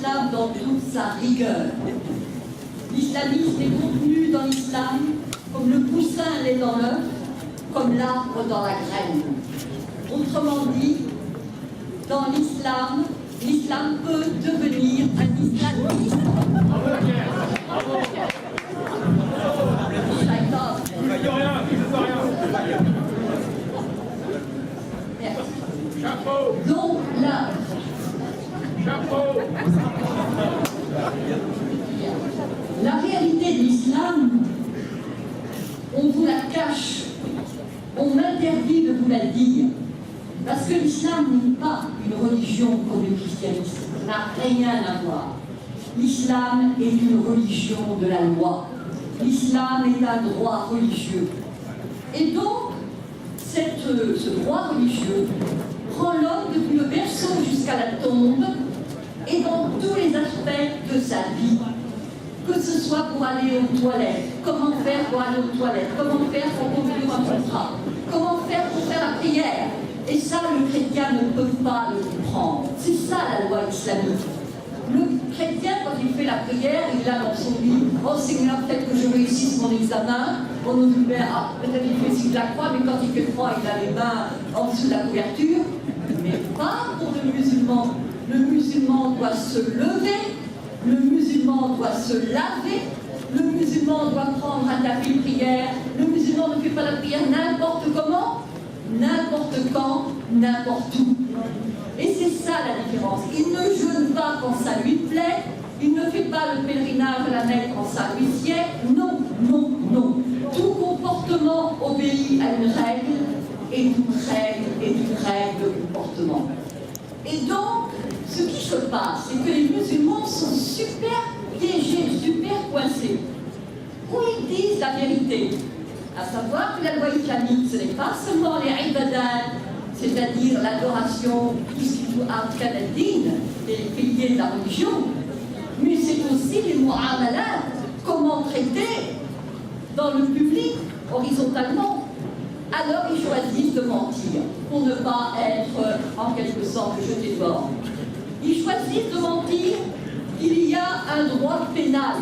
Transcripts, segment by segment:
l'islam dans toute sa rigueur. L'islamisme est contenu dans l'islam comme le poussin l'est dans l'œuf, comme l'arbre dans la graine. Autrement dit, dans l'islam, l'islam peut devenir un islamisme. Donc là, la réalité de l'islam, on vous la cache, on m'interdit de vous la dire, parce que l'islam n'est pas une religion comme le christianisme, ça n'a rien à voir. L'islam est une religion de la loi, l'islam est un droit religieux. Et donc, ce droit religieux prend l'homme depuis le berceau jusqu'à la tombe et dans tous les aspects de sa vie. Que ce soit pour aller aux toilettes, comment faire pour aller aux toilettes, comment faire pour conclure un contrat, comment faire pour faire la prière. Et ça, le chrétien ne peut pas le comprendre. C'est ça la loi islamique. Le chrétien, quand il fait la prière, il a dans son lit, oh Seigneur, peut-être que je réussisse mon examen. On nous dit, peut-être il fait signe de la croix, mais quand il fait froid, il a les mains en dessous de la couverture. Mais pas pour le musulman. Le musulman doit se lever, le musulman doit se laver, le musulman doit prendre un tapis de prière, le musulman ne fait pas la prière n'importe comment, n'importe quand, n'importe où. Et c'est ça la différence. Il ne jeûne pas quand ça lui plaît, il ne fait pas le pèlerinage à la Mecque quand ça lui sied. Non, non, non. Tout comportement obéit à une règle, et toute règle est une règle de comportement. Et donc, ce qui se passe, c'est que les musulmans sont super piégés, super coincés. Où ils disent la vérité, à savoir que la loi islamique, ce n'est pas seulement les ibadat, c'est-à-dire l'adoration, tout ce qui joue arkan ad-din, les piliers de la religion, mais c'est aussi les mu'amalat, comment traiter dans le public, horizontalement. Alors ils choisissent de mentir, pour ne pas être en quelque sorte jetés dehors. Ils choisissent de mentir qu'il y a un droit pénal,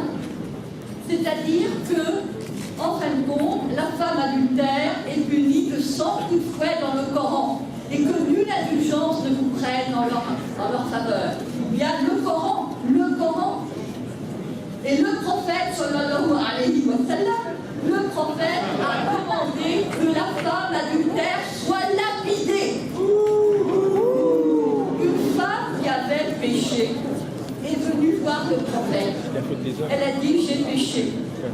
c'est-à-dire que, en fin de compte, la femme adultère est punie de 100 coups de fouet dans le Coran, et que nulle indulgence ne vous prenne dans leur faveur. Il y a le Coran, et le prophète, sallallahu alayhi wa sallam, le prophète a commandé que la femme adultère soit lapidée. Une femme qui avait péché est venue voir le prophète. Elle a dit, j'ai péché.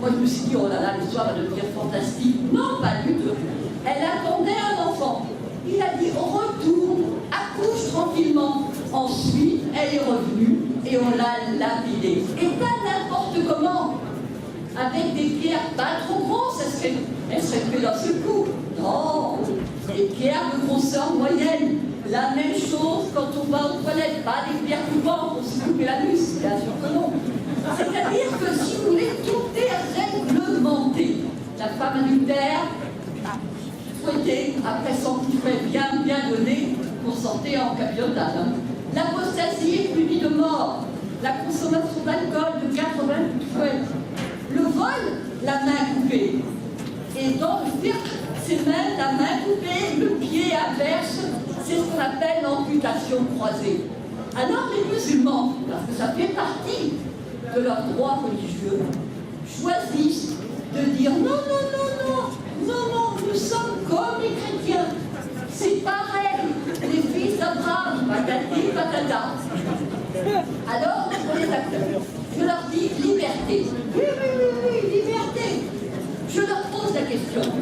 Moi je me suis dit, oh là là, l'histoire va devenir fantastique. Non, pas du tout. Elle attendait un enfant. Il a dit, retourne, accouche tranquillement. Ensuite, elle est revenue et on l'a lapidée. Et pas n'importe comment. Avec des pierres pas trop grosses, elle serait fait d'un seul coup. Non, des pierres de grosseur moyenne. La même chose quand on va aux toilettes, pas des pierres coupantes pour se couper la nuque, bien sûr que non. C'est-à-dire que si vous voulez, tout est réglementé. La femme adultère, fouettée, après son coup de fouet bien donné, pour sortir en capillotage. L'apostasie est punie de mort. La consommation d'alcool de 80 coups de fouet. Le vol, la main coupée. Et dans le fiqh, c'est même la main coupée, le pied inverse, c'est ce qu'on appelle l'amputation croisée. Alors les musulmans, parce que ça fait partie de leur droit religieux, choisissent de dire non, nous sommes comme les chrétiens. C'est pareil, les fils d'Abraham, patati patata. Alors, on les accueille. Je leur dis liberté. Oui, liberté. Je leur pose la question.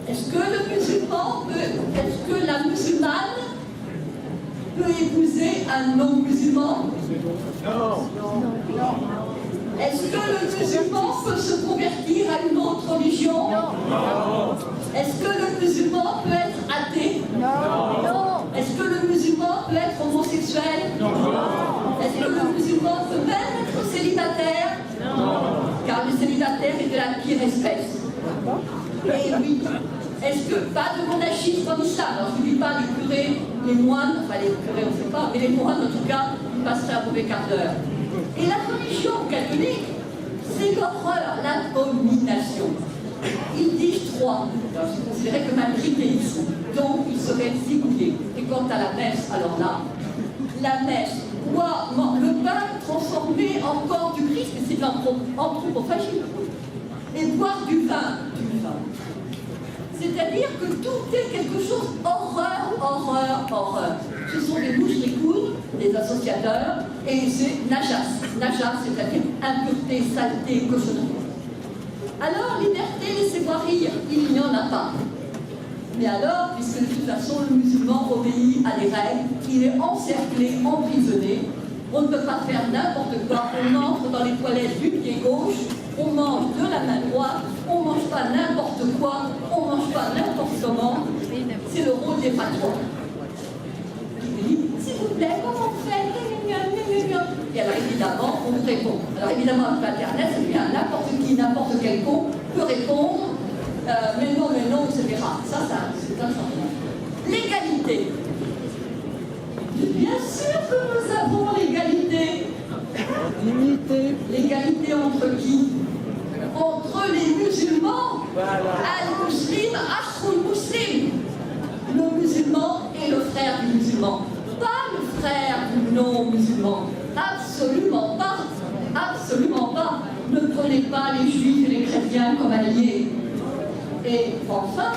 Est-ce que le musulman peut, est-ce que la musulmane peut épouser un non-musulman? Non. Est-ce que le musulman peut se convertir à une autre religion? Non. Est-ce que le musulman peut être athée? Non. Est-ce que le musulman peut être homosexuel? Non. Est-ce que le musulman peut même être célibataire? Non. Car le célibataire est de la pire espèce. Et oui. Est-ce que pas de monachisme en islam? Alors je ne dis pas les curés, les moines, enfin les curés on ne sait pas, mais les moines en tout cas, ils passeraient un mauvais quart d'heure. Et la religion catholique, c'est l'horreur, l'abomination. Ils disent 3. Alors, c'est considéré comme un trithéisme. Donc, il serait zigouillé. Et quant à la messe, alors là, la messe, boire le pain transformé en corps du Christ, mais c'est de l'anthropophagie. Et boire du vin. C'est-à-dire que tout est quelque chose, horreur, horreur, horreur. Ce sont des mouchericounes, des associateurs, et c'est najas. Najas, c'est-à-dire impureté, saleté, cochonnerie. Alors, liberté, laissez-moi rire, il n'y en a pas. Mais alors, puisque de toute façon le musulman obéit à des règles, il est encerclé, emprisonné, on ne peut pas faire n'importe quoi, on entre dans les toilettes du pied gauche, on mange de la main droite, on ne mange pas n'importe quoi, on ne mange pas n'importe comment, c'est le rôle des patrons. Il dit, s'il vous plaît, comment on fait? Et alors évidemment, on répond. Alors évidemment, avec Internet, c'est bien n'importe qui, n'importe quel con peut répondre, mais non, etc. Ça, c'est un changement. L'égalité. Bien sûr que nous avons l'égalité. L'égalité entre qui? Entre les musulmans. Al-Muslim, Akhul-Muslim. Le musulman et le frère du musulman. Pas le frère du non-musulman. Absolument pas. Absolument pas. Ne prenez pas les juifs et les chrétiens comme alliés. Et enfin,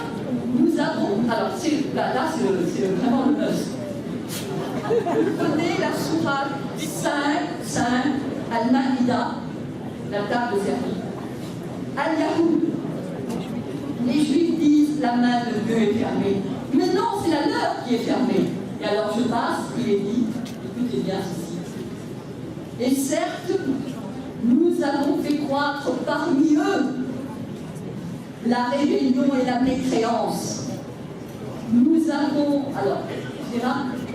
nous avons, alors là c'est vraiment le must. Vous prenez la sourate 5, Al-Maïda, la table servie. Al-Yahoud, les juifs disent la main de Dieu est fermée. Mais non, c'est la leur qui est fermée. Et alors je passe, il est dit, écoutez bien ceci. Et certes, nous avons fait croître parmi eux la rébellion et la mécréance. Nous avons, alors,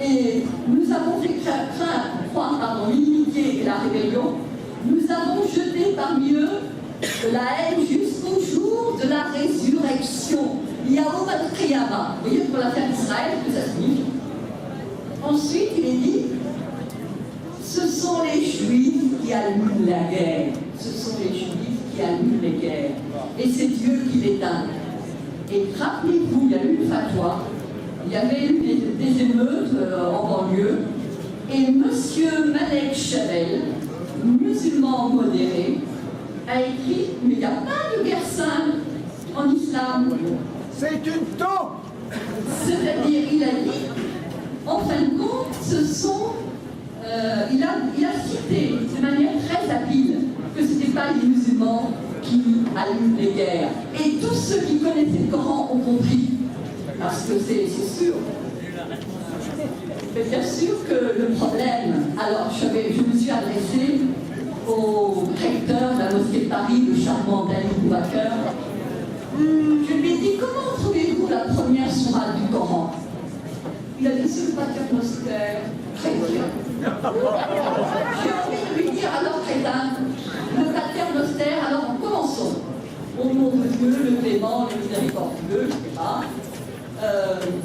et nous avons fait croître l'inimitié et la rébellion. Nous avons jeté parmi eux de la haine jusqu'au jour de la résurrection. Yaoum al-Qiyamah. Vous voyez, pour la terre d'Israël, ce que ça signifie. Ensuite, il est dit, ce sont les Juifs qui allument la guerre. Ce sont les Juifs qui allument les guerres. Et c'est Dieu qui l'éteint. Et rappelez-vous, il y a eu une fatwa, il y avait eu des émeutes en banlieue, et M. Malek Chavel, musulman modéré, a écrit, mais il n'y a pas de guerre sainte en islam. C'est une taupe. C'est-à-dire, il a dit, en fin de compte, ce sont, il a cité de manière très habile que ce n'était pas les musulmans qui allument les guerres. Et tous ceux qui connaissaient le Coran ont compris. Parce que c'est sûr. Mais bien sûr que le problème, alors je me suis adressée au recteur de la mosquée de Paris, le charmant Ali Boubaker. Je lui ai dit, comment trouvez-vous la première sourate du Coran? Il a dit, c'est le paternoster. Très bien. J'ai envie de lui dire, alors crétin, le paternoster, alors commençons. Au nom de Dieu, le clément, le miséricordieux, je ne sais pas.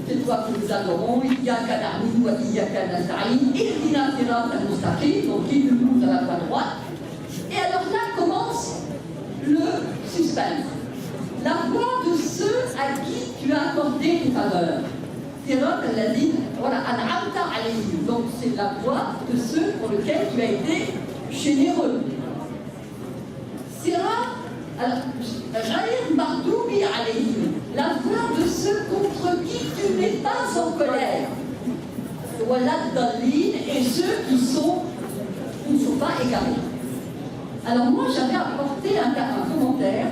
C'est toi que nous adorons, il y a qu'un armine, il y a qu'un nasta'in, ihdina sirat al-mustaqim, donc il nous à la voie droite. Et alors là commence le suspense. La voix de ceux à qui tu as accordé des faveurs. Sirat al-ladine, voilà, an'amta alayhim. Donc c'est la voix de ceux pour lesquels tu as été généreux. Sirat al-ghayr mardoubi alayhim. La voix de ceux contre qui tu n'es pas en colère. Voilà Dalline et ceux qui ne sont pas égarés. Alors moi j'avais apporté un commentaire